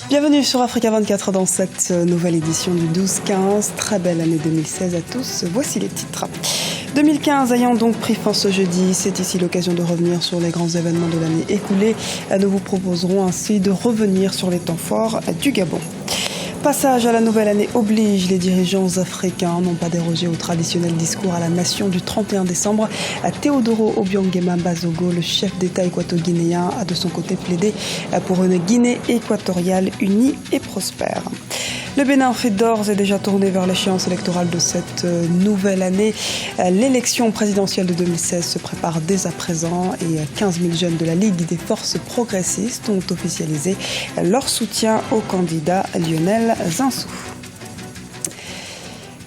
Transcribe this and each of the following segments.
Bienvenue sur Africa 24 dans cette nouvelle édition du 12-15. Très belle année 2016 à tous. Voici les titres. 2015 ayant donc pris fin ce jeudi, c'est ici l'occasion de revenir sur les grands événements de l'année écoulée. Nous vous proposerons ainsi de revenir sur les temps forts du Gabon. Passage à la nouvelle année oblige, les dirigeants africains n'ont pas dérogé au traditionnel discours à la nation du 31 décembre. Théodoro Obiang-Nguema Bazogo, le chef d'État équato-guinéen, a de son côté plaidé pour une Guinée équatoriale unie et prospère. Le Bénin fait d'ores et déjà tourner vers l'échéance électorale de cette nouvelle année. L'élection présidentielle de 2016 se prépare dès à présent et 15 000 jeunes de la Ligue des forces progressistes ont officialisé leur soutien au candidat Lionel Zinsou.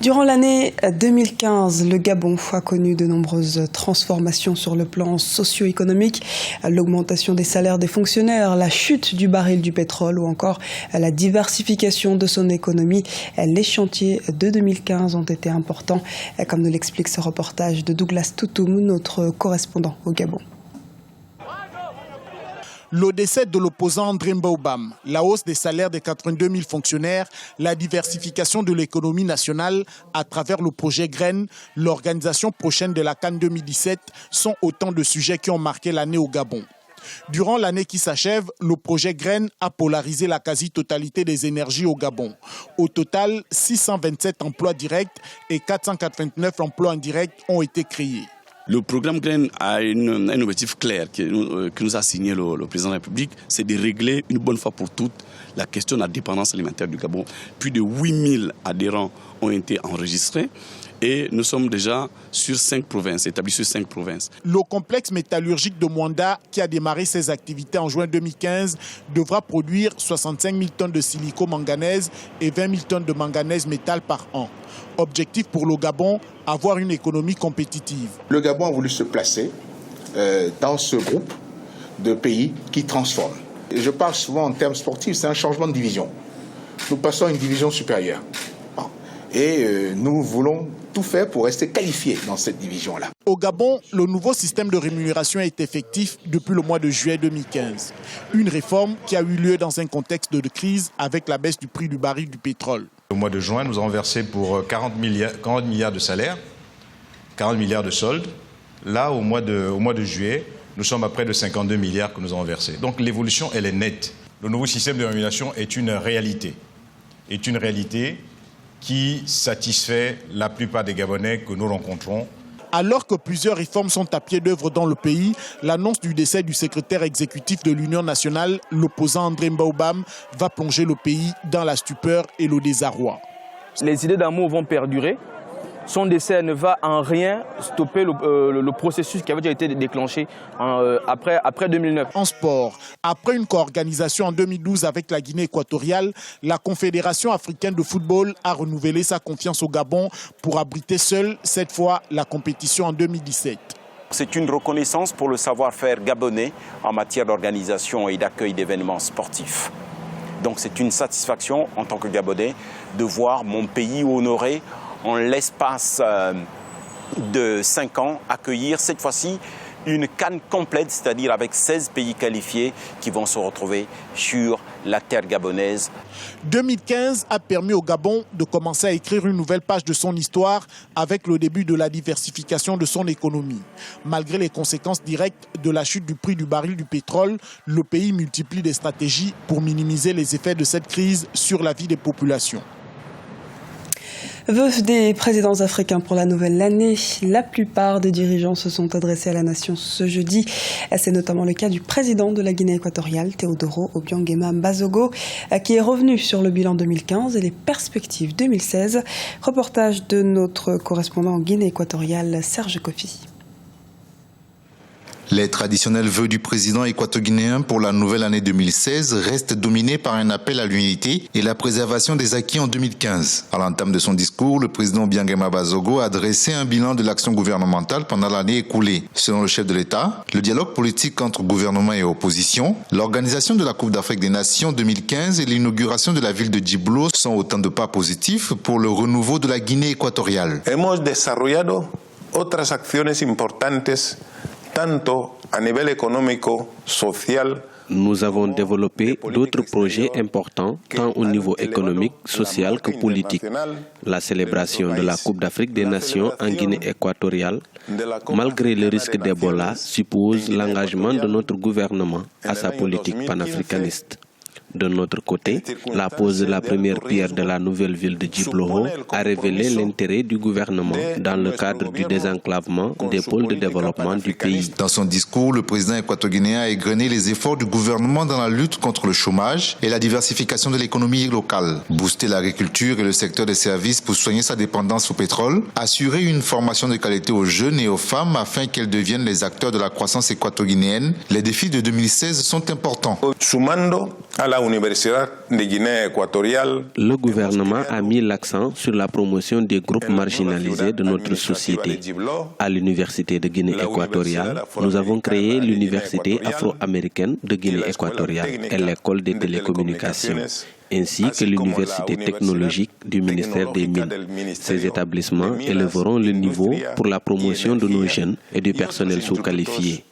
Durant l'année 2015, le Gabon a connu de nombreuses transformations sur le plan socio-économique, l'augmentation des salaires des fonctionnaires, la chute du baril du pétrole ou encore la diversification de son économie. Les chantiers de 2015 ont été importants, comme nous l'explique ce reportage de Douglas Toutoum, notre correspondant au Gabon. Le décès de l'opposant André Mbaoubam, la hausse des salaires des 82 000 fonctionnaires, la diversification de l'économie nationale à travers le projet Graines, l'organisation prochaine de la CAN 2017 sont autant de sujets qui ont marqué l'année au Gabon. Durant l'année qui s'achève, le projet Graines a polarisé la quasi-totalité des énergies au Gabon. Au total, 627 emplois directs et 489 emplois indirects ont été créés. Le programme Graines a un objectif clair que nous a signé le président de la République, c'est de régler une bonne fois pour toutes la question de la dépendance alimentaire du Gabon. Plus de 8000 adhérents ont été enregistrés et nous sommes déjà sur 5 provinces, établis sur 5 provinces. Le complexe métallurgique de Mwanda, qui a démarré ses activités en juin 2015, devra produire 65 000 tonnes de silico-manganèse et 20 000 tonnes de manganèse métal par an. Objectif pour le Gabon, avoir une économie compétitive. Le Gabon a voulu se placer dans ce groupe de pays qui transforment. Et je parle souvent en termes sportifs, c'est un changement de division. Nous passons à une division supérieure. Et nous voulons tout faire pour rester qualifiés dans cette division-là. Au Gabon, le nouveau système de rémunération est effectif depuis le mois de juillet 2015. Une réforme qui a eu lieu dans un contexte de crise avec la baisse du prix du baril du pétrole. Au mois de juin, nous avons versé pour 40 milliards de salaires, 40 milliards de soldes. Là, au mois de juillet, nous sommes à près de 52 milliards que nous avons versés. Donc l'évolution, elle est nette. Le nouveau système de rémunération est une réalité. Qui satisfait la plupart des Gabonais que nous rencontrons. Alors que plusieurs réformes sont à pied d'œuvre dans le pays, l'annonce du décès du secrétaire exécutif de l'Union nationale, l'opposant André Mbaoubam, va plonger le pays dans la stupeur et le désarroi. Les idées d'amour vont perdurer. Son décès ne va en rien stopper le processus qui avait déjà été déclenché après 2009. En sport, après une co-organisation en 2012 avec la Guinée équatoriale, la Confédération africaine de football a renouvelé sa confiance au Gabon pour abriter seule, cette fois, la compétition en 2017. C'est une reconnaissance pour le savoir-faire gabonais en matière d'organisation et d'accueil d'événements sportifs. Donc c'est une satisfaction en tant que Gabonais de voir mon pays honoré en l'espace de 5 ans, accueillir cette fois-ci une CAN complète, c'est-à-dire avec 16 pays qualifiés qui vont se retrouver sur la terre gabonaise. 2015 a permis au Gabon de commencer à écrire une nouvelle page de son histoire avec le début de la diversification de son économie. Malgré les conséquences directes de la chute du prix du baril du pétrole, le pays multiplie des stratégies pour minimiser les effets de cette crise sur la vie des populations. Vœux des présidents africains pour la nouvelle année. La plupart des dirigeants se sont adressés à la nation ce jeudi. C'est notamment le cas du président de la Guinée équatoriale, Théodoro Obiang-Nguema Bazogo, qui est revenu sur le bilan 2015 et les perspectives 2016. Reportage de notre correspondant en Guinée équatoriale, Serge Kofi. Les traditionnels vœux du président équato-guinéen pour la nouvelle année 2016 restent dominés par un appel à l'unité et la préservation des acquis en 2015. À l'entame de son discours, le président Obiang-Nguema Bazogo a dressé un bilan de l'action gouvernementale pendant l'année écoulée. Selon le chef de l'État, le dialogue politique entre gouvernement et opposition, l'organisation de la Coupe d'Afrique des Nations 2015 et l'inauguration de la ville de Djibouti sont autant de pas positifs pour le renouveau de la Guinée équatoriale. Hemos desarrollado otras acciones importantes tanto a nivel económico, social Nous avons développé d'autres projets importants, tant au niveau économique, social que politique. La célébration de la Coupe d'Afrique des Nations en Guinée équatoriale, malgré le risque d'Ebola, suppose l'engagement de notre gouvernement à sa politique panafricaniste. De notre côté, la pose de la première pierre de la nouvelle ville de Djibloho a révélé l'intérêt du gouvernement dans le cadre du désenclavement des pôles de développement du pays. Dans son discours, le président équato-guinéen a égrené les efforts du gouvernement dans la lutte contre le chômage et la diversification de l'économie locale, booster l'agriculture et le secteur des services pour soigner sa dépendance au pétrole, assurer une formation de qualité aux jeunes et aux femmes afin qu'elles deviennent les acteurs de la croissance équato-guinéenne. Les défis de 2016 sont importants. Le gouvernement a mis l'accent sur la promotion des groupes marginalisés de notre société. À l'Université de Guinée équatoriale, nous avons créé l'Université afro-américaine de Guinée équatoriale et l'École des télécommunications, ainsi que l'Université technologique du ministère des Mines. Ces établissements élèveront le niveau pour la promotion de nos jeunes et du personnel sous-qualifié,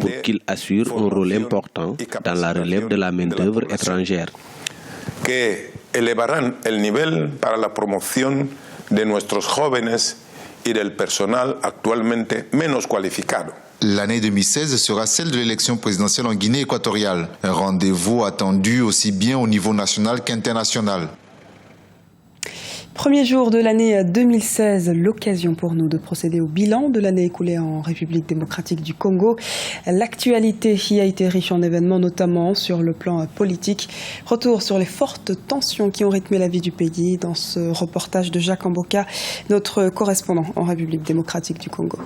pour qu'ils assurent un rôle important dans la relève de la main-d'œuvre étrangère. Que elevarán el nivel para la promoción de nuestros jóvenes y del personal actualmente menos cualificado. L'année 2016 sera celle de l'élection présidentielle en Guinée équatoriale, un rendez-vous attendu aussi bien au niveau national qu'international. Premier jour de l'année 2016, l'occasion pour nous de procéder au bilan de l'année écoulée en République démocratique du Congo. L'actualité y a été riche en événements, notamment sur le plan politique. Retour sur les fortes tensions qui ont rythmé la vie du pays dans ce reportage de Jacques Amboka, notre correspondant en République démocratique du Congo.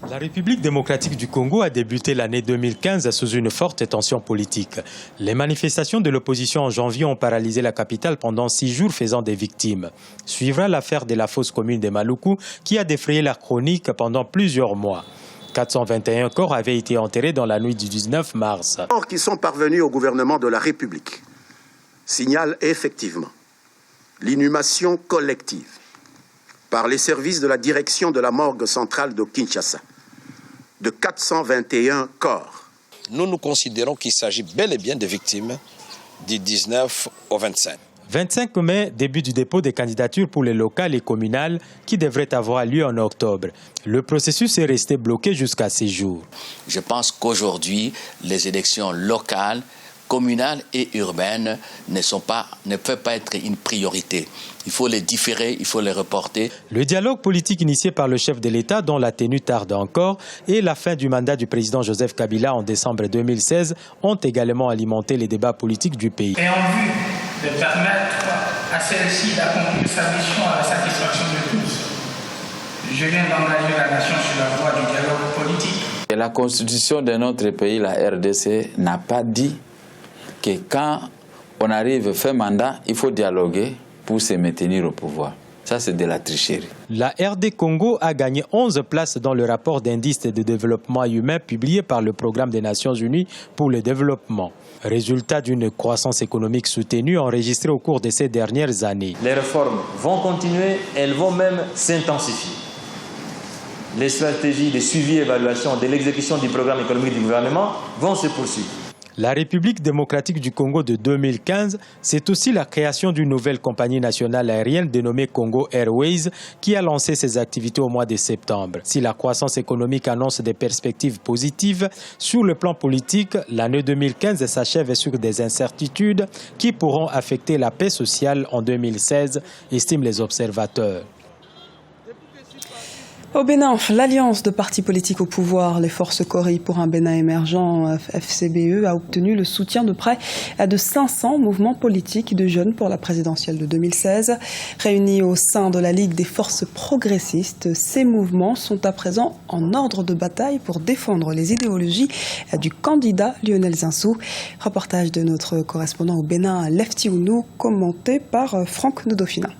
La République démocratique du Congo a débuté l'année 2015 sous une forte tension politique. Les manifestations de l'opposition en janvier ont paralysé la capitale pendant 6 jours, faisant des victimes. Suivra l'affaire de la fosse commune de Maluku qui a défrayé la chronique pendant plusieurs mois. 421 corps avaient été enterrés dans la nuit du 19 mars. Les corps qui sont parvenus au gouvernement de la République signalent effectivement l'inhumation collective par les services de la direction de la morgue centrale de Kinshasa de 421 corps. Nous considérons qu'il s'agit bel et bien de victimes du 19 au 25. 25 mai, début du dépôt des candidatures pour les locales et communales qui devraient avoir lieu en octobre. Le processus est resté bloqué jusqu'à ces jours. Je pense qu'aujourd'hui, les élections locales, communales et urbaines ne peuvent pas être une priorité. Il faut les différer, il faut les reporter. Le dialogue politique initié par le chef de l'État, dont la tenue tarde encore, et la fin du mandat du président Joseph Kabila en décembre 2016 ont également alimenté les débats politiques du pays. Et en vue de permettre à celle-ci d'accomplir sa mission à la satisfaction de tous, je viens d'engager la nation sur la voie du dialogue politique. Et la constitution de notre pays, la RDC, n'a pas dit que quand on arrive fin mandat, il faut dialoguer pour se maintenir au pouvoir. Ça, c'est de la tricherie. La RD Congo a gagné 11 places dans le rapport d'indice de développement humain publié par le Programme des Nations Unies pour le développement. Résultat d'une croissance économique soutenue enregistrée au cours de ces dernières années. Les réformes vont continuer, elles vont même s'intensifier. Les stratégies de suivi et évaluation de l'exécution du programme économique du gouvernement vont se poursuivre. La République démocratique du Congo de 2015, c'est aussi la création d'une nouvelle compagnie nationale aérienne dénommée Congo Airways qui a lancé ses activités au mois de septembre. Si la croissance économique annonce des perspectives positives, sur le plan politique, l'année 2015 s'achève sur des incertitudes qui pourront affecter la paix sociale en 2016, estiment les observateurs. Au Bénin, l'alliance de partis politiques au pouvoir, les Forces Cori pour un Bénin émergent, FCBE, a obtenu le soutien de près de 500 mouvements politiques de jeunes pour la présidentielle de 2016. Réunis au sein de la Ligue des forces progressistes, ces mouvements sont à présent en ordre de bataille pour défendre les idéologies du candidat Lionel Zinsou. Reportage de notre correspondant au Bénin, Lefty Ounou, commenté par Franck Nodofina.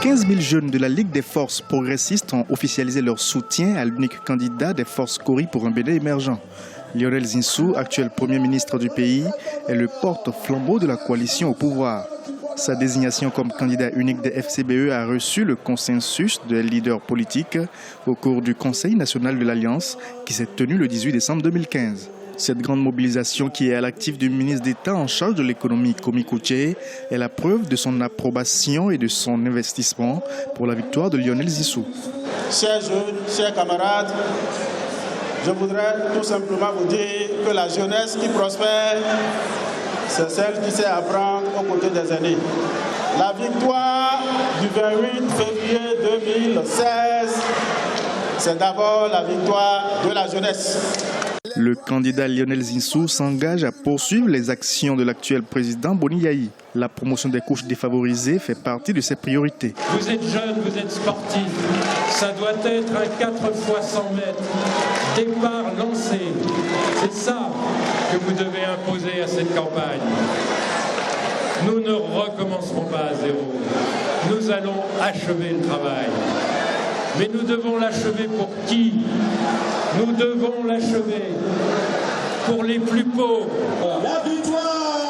15 000 jeunes de la Ligue des forces progressistes ont officialisé leur soutien à l'unique candidat des forces Cori pour un Bénin émergent. Lionel Zinsou, actuel Premier ministre du pays, est le porte-flambeau de la coalition au pouvoir. Sa désignation comme candidat unique des FCBE a reçu le consensus des leaders politiques au cours du Conseil national de l'Alliance qui s'est tenu le 18 décembre 2015. Cette grande mobilisation qui est à l'actif du ministre d'État en charge de l'économie, Komi Kouché, est la preuve de son approbation et de son investissement pour la victoire de Lionel Zinsou. Chers jeunes, chers camarades, je voudrais tout simplement vous dire que la jeunesse qui prospère, c'est celle qui sait apprendre aux côtés des aînés. La victoire du 28 février 2016, c'est d'abord la victoire de la jeunesse. Le candidat Lionel Zinsou s'engage à poursuivre les actions de l'actuel président Boni Yayi. La promotion des couches défavorisées fait partie de ses priorités. Vous êtes jeune, vous êtes sportif. Ça doit être un 4 x 100 mètres. Départ lancé. C'est ça que vous devez imposer à cette campagne. Nous ne recommencerons pas à zéro. Nous allons achever le travail. Mais nous devons l'achever pour qui? Nous devons l'achever pour les plus pauvres.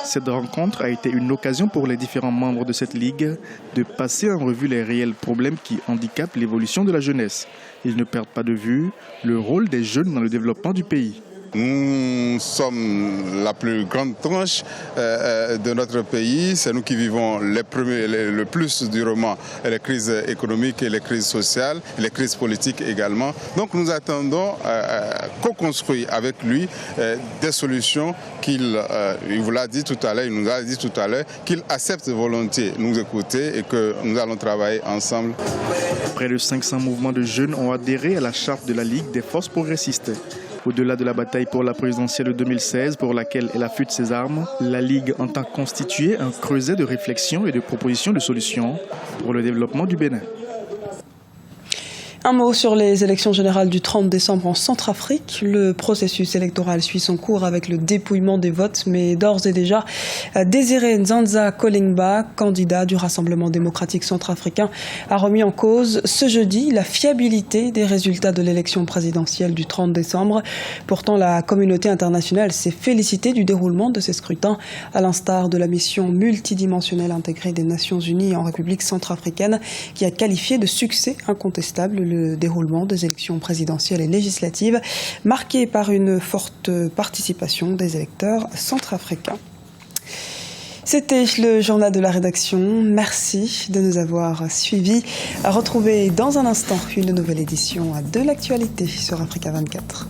Cette rencontre a été une occasion pour les différents membres de cette ligue de passer en revue les réels problèmes qui handicapent l'évolution de la jeunesse. Ils ne perdent pas de vue le rôle des jeunes dans le développement du pays. Nous sommes la plus grande tranche de notre pays. C'est nous qui vivons le plus durement les crises économiques et les crises sociales, les crises politiques également. Donc nous attendons co-construire avec lui des solutions qu'il vous l'a dit tout à l'heure, il nous a dit tout à l'heure, qu'il accepte volontiers nous écouter et que nous allons travailler ensemble. Près de 500 mouvements de jeunes ont adhéré à la charte de la Ligue des forces progressistes. Au-delà de la bataille pour la présidentielle de 2016, pour laquelle elle affûte ses armes, la Ligue entend constituer un creuset de réflexion et de propositions de solutions pour le développement du Bénin. Un mot sur les élections générales du 30 décembre en Centrafrique. Le processus électoral suit son cours avec le dépouillement des votes, mais d'ores et déjà, Désiré Nzanza Kolingba, candidat du Rassemblement démocratique centrafricain, a remis en cause ce jeudi la fiabilité des résultats de l'élection présidentielle du 30 décembre. Pourtant, la communauté internationale s'est félicitée du déroulement de ces scrutins, à l'instar de la mission multidimensionnelle intégrée des Nations Unies en République centrafricaine, qui a qualifié de succès incontestable le déroulement des élections présidentielles et législatives, marqué par une forte participation des électeurs centrafricains. C'était le journal de la rédaction. Merci de nous avoir suivis. À retrouver dans un instant une nouvelle édition de l'actualité sur Africa 24.